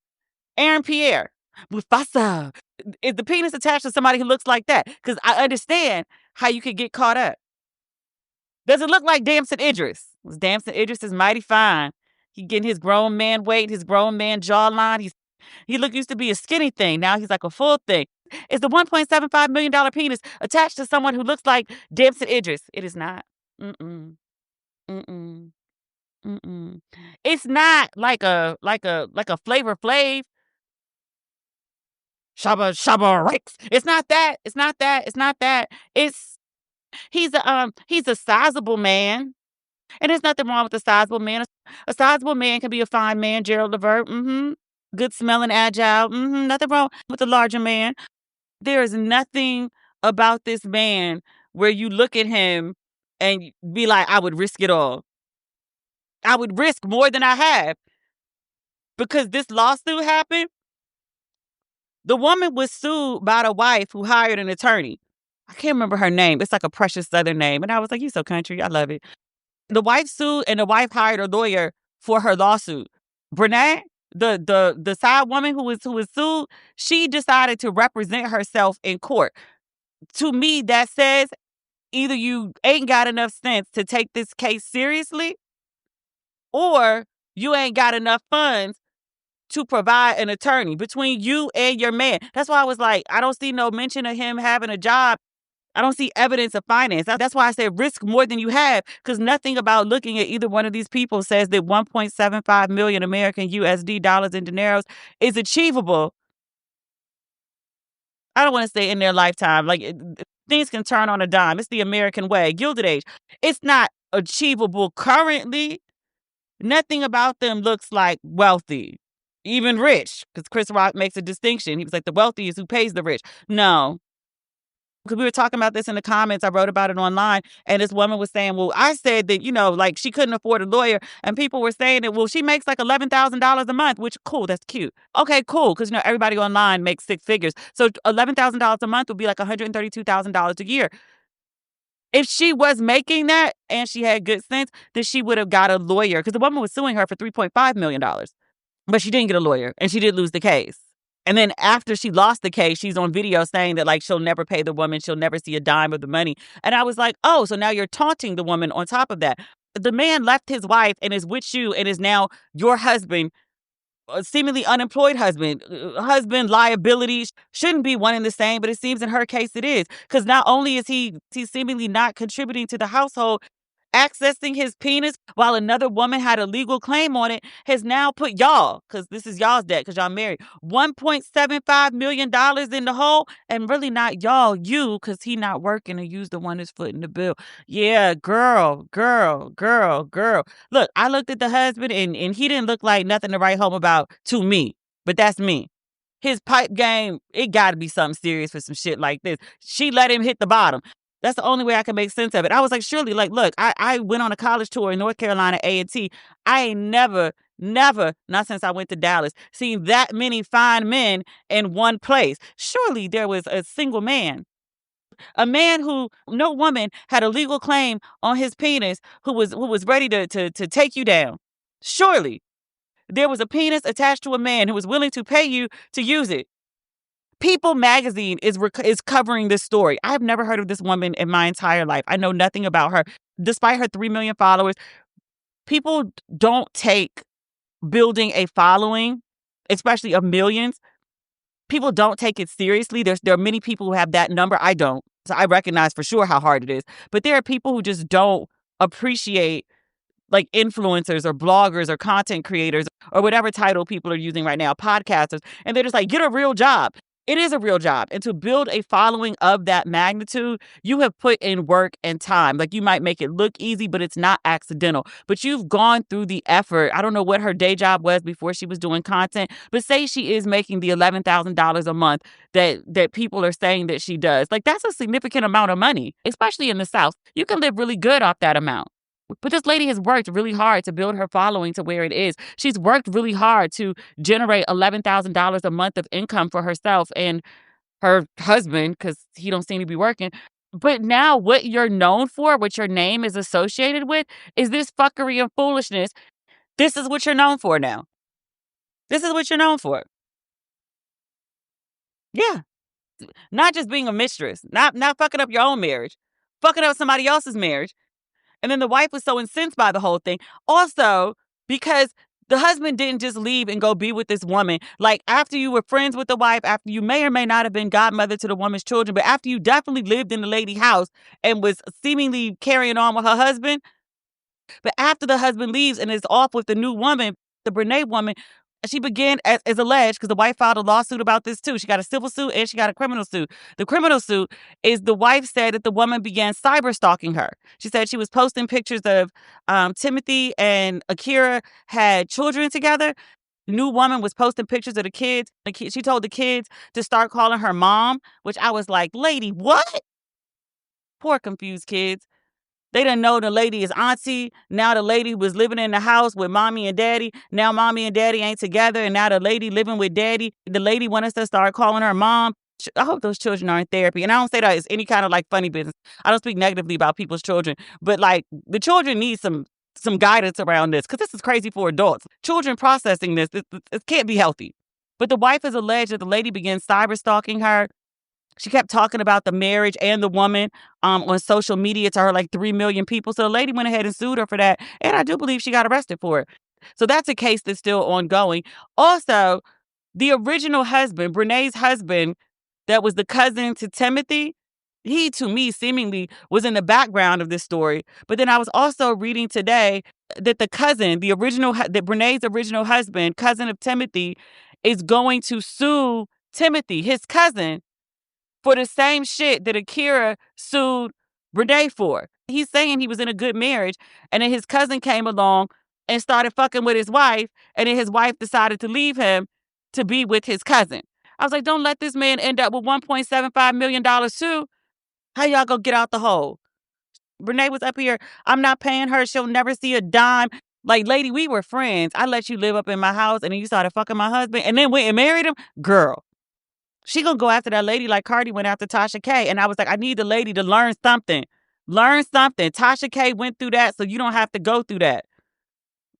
Aaron Pierre? Mufasa? Is the penis attached to somebody who looks like that? Because I understand how you could get caught up. Does it look like Damson Idris? Damson Idris is mighty fine. He getting his grown man weight, his grown man jawline. He used to be a skinny thing. Now he's like a full thing. Is the $1.75 million penis attached to someone who looks like Damson Idris? It is not. Mm-mm. Mm-mm. Mm-mm. It's not like a Flavor Flav. Shabba Shabba Rex. It's not that. He's a sizable man. And there's nothing wrong with a sizable man. A sizable man can be a fine man, Gerald Levert. good smelling, agile. Nothing wrong with the larger man. There is nothing about this man where you look at him and be like, I would risk it all. I would risk more than I have. Because this lawsuit happened, the woman was sued by the wife who hired an attorney. I can't remember her name. It's like a precious Southern name. And I was like, you so country. I love it. The wife sued and the wife hired a lawyer for her lawsuit. Brene, the side woman who was sued, she decided to represent herself in court. To me, that says either you ain't got enough sense to take this case seriously, or you ain't got enough funds to provide an attorney between you and your man. That's why I was like, I don't see no mention of him having a job. I don't see evidence of finance. That's why I said risk more than you have, because nothing about looking at either one of these people says that 1.75 million American USD dollars in dineros is achievable. I don't want to say in their lifetime. Like, things can turn on a dime. It's the American way. Gilded Age. It's not achievable currently. Nothing about them looks like wealthy, even rich, because Chris Rock makes a distinction. He was like, the wealthy is who pays the rich. No. Because we were talking about this in the comments. I wrote about it online. And this woman was saying, well, I said that, like she couldn't afford a lawyer. And people were saying that, well, she makes like $11,000 a month, which cool. That's cute. Okay, cool. Because, everybody online makes six figures. So $11,000 a month would be like $132,000 a year. If she was making that and she had good sense, then she would have got a lawyer. Because the woman was suing her for $3.5 million. But she didn't get a lawyer. And she did lose the case. And then after she lost the case, she's on video saying that, like, she'll never pay the woman. She'll never see a dime of the money. And I was like, oh, so now you're taunting the woman on top of that. The man left his wife and is with you and is now your husband, a seemingly unemployed husband. Husband liabilities shouldn't be one and the same, but it seems in her case it is. Because not only is he seemingly not contributing to the household, accessing his penis while another woman had a legal claim on it has now put y'all, because this is y'all's debt because y'all married, $1.75 million in the hole. And really not y'all, you, because he not working and you's the one that's footing the bill. Yeah, girl. Look, I looked at the husband and he didn't look like nothing to write home about to me, but that's me. His pipe game, it got to be something serious for some shit like this. She let him hit the bottom. That's the only way I can make sense of it. I was like, surely, like, look, I went on a college tour in North Carolina, A&T. I ain't never, not since I went to Dallas, seen that many fine men in one place. Surely there was a single man. A man who no woman had a legal claim on his penis who was ready to take you down. Surely there was a penis attached to a man who was willing to pay you to use it. People magazine is covering this story. I've never heard of this woman in my entire life. I know nothing about her. Despite her 3 million followers, people don't take building a following, especially of millions. People don't take it seriously. There are many people who have that number. I don't. So I recognize for sure how hard it is. But there are people who just don't appreciate, like, influencers or bloggers or content creators or whatever title people are using right now, podcasters. And they're just like, get a real job. It is a real job. And to build a following of that magnitude, you have put in work and time. Like, you might make it look easy, but it's not accidental. But you've gone through the effort. I don't know what her day job was before she was doing content, but say she is making the $11,000 a month that people are saying that she does. Like, that's a significant amount of money, especially in the South. You can live really good off that amount. But this lady has worked really hard to build her following to where it is. She's worked really hard to generate $11,000 a month of income for herself and her husband, because he don't seem to be working. But now what you're known for, what your name is associated with, is this fuckery and foolishness. This is what you're known for now. This is what you're known for. Yeah. Not just being a mistress. Not fucking up your own marriage. Fucking up somebody else's marriage. And then the wife was so incensed by the whole thing. Also, because the husband didn't just leave and go be with this woman. Like, after you were friends with the wife, after you may or may not have been godmother to the woman's children, but after you definitely lived in the lady's house and was seemingly carrying on with her husband. But after the husband leaves and is off with the new woman, the Brene woman, she began as alleged, because the wife filed a lawsuit about this too. She got a civil suit and she got a criminal suit. The criminal suit is the wife said that the woman began cyber stalking her. She said she was posting pictures of Timothy and Akira had children together. new woman was posting pictures of the kids. She told the kids to start calling her mom, which I was like, lady, what? Poor confused kids. They didn't know the lady is auntie. Now the lady was living in the house with mommy and daddy. Now mommy and daddy ain't together. And now the lady living with daddy. The lady want us to start calling her mom. I hope those children are in therapy. And I don't say that as any kind of like funny business. I don't speak negatively about people's children. But like the children need some guidance around this because this is crazy for adults. Children processing this, it can't be healthy. But the wife has alleged that the lady began cyber stalking her. She kept talking about the marriage and the woman on social media to her like 3 million people. So the lady went ahead and sued her for that. And I do believe she got arrested for it. So that's a case that's still ongoing. Also, the original husband, Brene's husband, that was the cousin to Timothy, he, to me, seemingly was in the background of this story. But then I was also reading today that the cousin, that Brene's original husband, cousin of Timothy, is going to sue Timothy, his cousin, for the same shit that Akira sued Brene for. He's saying he was in a good marriage, and then his cousin came along and started fucking with his wife, and then his wife decided to leave him to be with his cousin. I was like, don't let this man end up with $1.75 million too. How y'all gonna get out the hole? Brene was up here, I'm not paying her, she'll never see a dime. Like, lady, we were friends. I let you live up in my house, and then you started fucking my husband, and then went and married him? Girl. She gonna go after that lady like Cardi went after Tasha K. And I was like, I need the lady to learn something. Learn something. Tasha K went through that, so you don't have to go through that.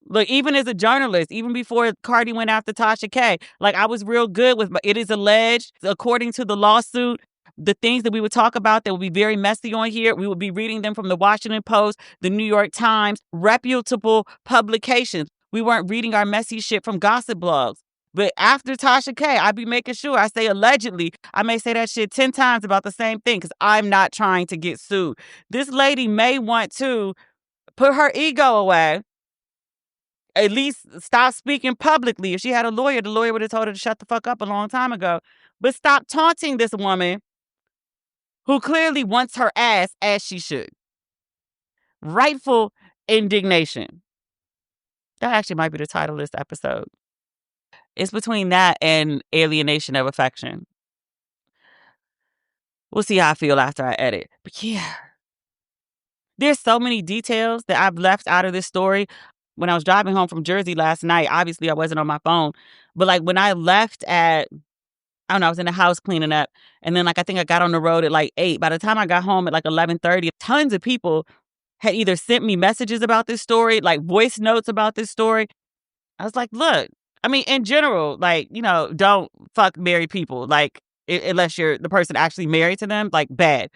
Look, even as a journalist, even before Cardi went after Tasha K, like I was real good with it is alleged, according to the lawsuit, the things that we would talk about that would be very messy on here, we would be reading them from the Washington Post, the New York Times, reputable publications. We weren't reading our messy shit from gossip blogs. But after Tasha K, I'd be making sure I say allegedly. I may say that shit 10 times about the same thing because I'm not trying to get sued. This lady may want to put her ego away, at least stop speaking publicly. If she had a lawyer, the lawyer would have told her to shut the fuck up a long time ago. But stop taunting this woman who clearly wants her ass as she should. Rightful Indignation. That actually might be the title of this episode. It's between that and Alienation of Affection. We'll see how I feel after I edit. But yeah, there's so many details that I've left out of this story. When I was driving home from Jersey last night, obviously I wasn't on my phone. But like when I left at, I don't know, I was in the house cleaning up. And then like I think I got on the road at like 8. By the time I got home at like 11:30, tons of people had either sent me messages about this story, like voice notes about this story. I was like, look, I mean, in general, like, you know, don't fuck married people. Like, unless you're the person actually married to them, like, bad.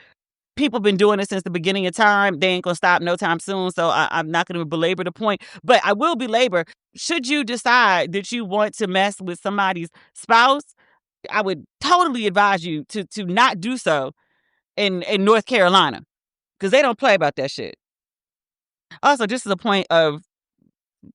People been doing it since the beginning of time. They ain't gonna stop no time soon. So I'm not gonna belabor the point. But I will belabor, should you decide that you want to mess with somebody's spouse, I would totally advise you to not do so in North Carolina. Because they don't play about that shit. Also, just as a point of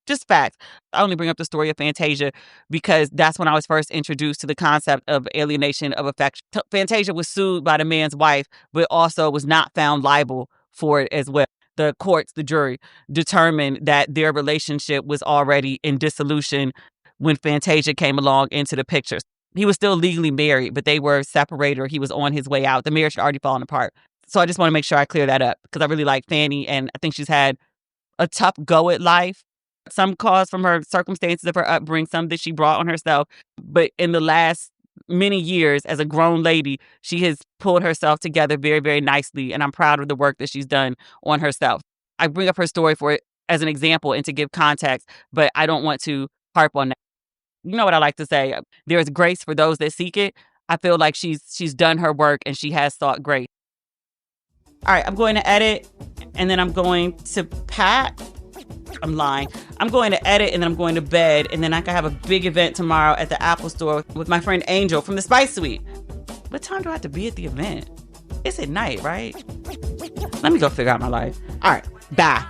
just facts. I only bring up the story of Fantasia because that's when I was first introduced to the concept of alienation of affection. Fantasia was sued by the man's wife, but also was not found liable for it as well. The courts, the jury, determined that their relationship was already in dissolution when Fantasia came along into the picture. He was still legally married, but they were separated or he was on his way out. The marriage had already fallen apart. So I just want to make sure I clear that up because I really like Fanny and I think she's had a tough go at life. Some caused from her circumstances of her upbringing, some that she brought on herself. But in the last many years, as a grown lady, she has pulled herself together very, very nicely. And I'm proud of the work that she's done on herself. I bring up her story for it as an example and to give context, but I don't want to harp on that. You know what I like to say? There is grace for those that seek it. I feel like she's done her work and she has sought grace. All right, I'm going to edit and then I'm going to pack. I'm lying. I'm going to edit and then I'm going to bed. And then I can have a big event tomorrow at the Apple store with my friend Angel from the Spice Suite. What time do I have to be at the event? It's at night, right? Let me go figure out my life. All right. Bye.